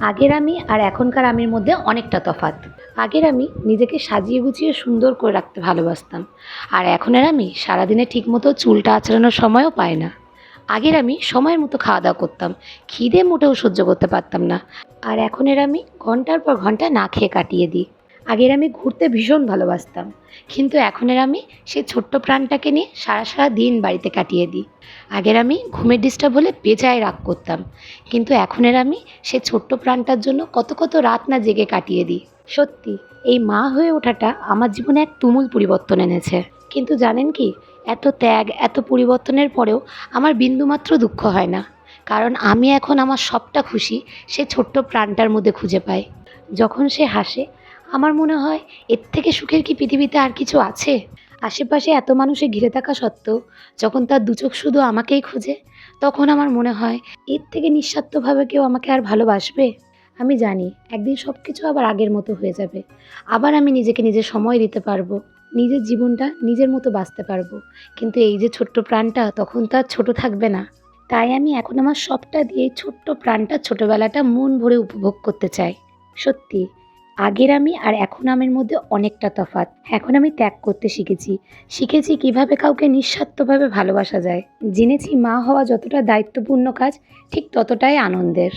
আগের আমি আর এখনকার আমির মধ্যে অনেকটা তফাৎ। আগের আমি নিজেকে সাজিয়ে গুছিয়ে সুন্দর করে রাখতে ভালোবাসতাম, আর এখনের আমি সারাদিনে ঠিকমতো চুলটা আঁচড়ানোর সময়ও পাই না। আগের আমি সময়ের মতো খাওয়া দাওয়া করতাম, খিদে মোটেও সহ্য করতে পারতাম না। আর এখনের আমি ঘন্টার পর ঘন্টা না খেয়ে কাটিয়ে দিই। আগের আমি ঘুরতে ভীষণ ভালোবাসতাম, কিন্তু এখনের আমি সেই ছোট্ট প্রাণটাকে নিয়ে সারা সারা দিন বাড়িতে কাটিয়ে দিই। আগের আমি ঘুমের ডিস্টার্ব হলে বেজায় রাগ করতাম, কিন্তু এখনের আমি সে ছোট্ট প্রাণটার জন্য কত কত রাত না জেগে কাটিয়ে দিই। সত্যি, এই মা হয়ে ওঠাটা আমার জীবনে এক তুমুল পরিবর্তন এনেছে। কিন্তু জানেন কি, এত ত্যাগ, এত পরিবর্তনের পরেও আমার বিন্দুমাত্র দুঃখ হয় না, কারণ আমি এখন আমার সবটা খুশি সে ছোট্ট প্রাণটার মধ্যে খুঁজে পাই। যখন সে হাসে, আমার মনে হয় এর থেকে সুখের কি পৃথিবীতে আর কিছু আছে। আশেপাশে এত মানুষে ঘিরে থাকা সত্ত্বেও যখন তার দুচোখ শুধু আমাকেই খোঁজে, তখন আমার মনে হয় এর থেকে নিঃস্বার্থভাবে কেউ আমাকে আর ভালোবাসবে। আমি জানি একদিন সব কিছু আবার আগের মতো হয়ে যাবে, আবার আমি নিজেকে নিজের সময় দিতে পারবো, নিজের জীবনটা নিজের মতো বাঁচতে পারবো। কিন্তু এই যে ছোট্ট প্রাণটা তখন তো আর ছোট থাকবে না। তাই আমি এখন আমার সবটা দিয়ে ছোট্ট প্রাণটা, ছোটবেলাটা মন ভরে উপভোগ করতে চাই। সত্যি, আগের আমি আর এখন আমির মধ্যে অনেকটা তফাৎ। এখন আমি ত্যাগ করতে শিখেছি, শিখেছি কিভাবে কাউকে নিঃস্বার্থভাবে ভালোবাসা যায়। জেনেছি মা হওয়া যতটা দায়িত্বপূর্ণ কাজ, ঠিক ততটাই আনন্দের।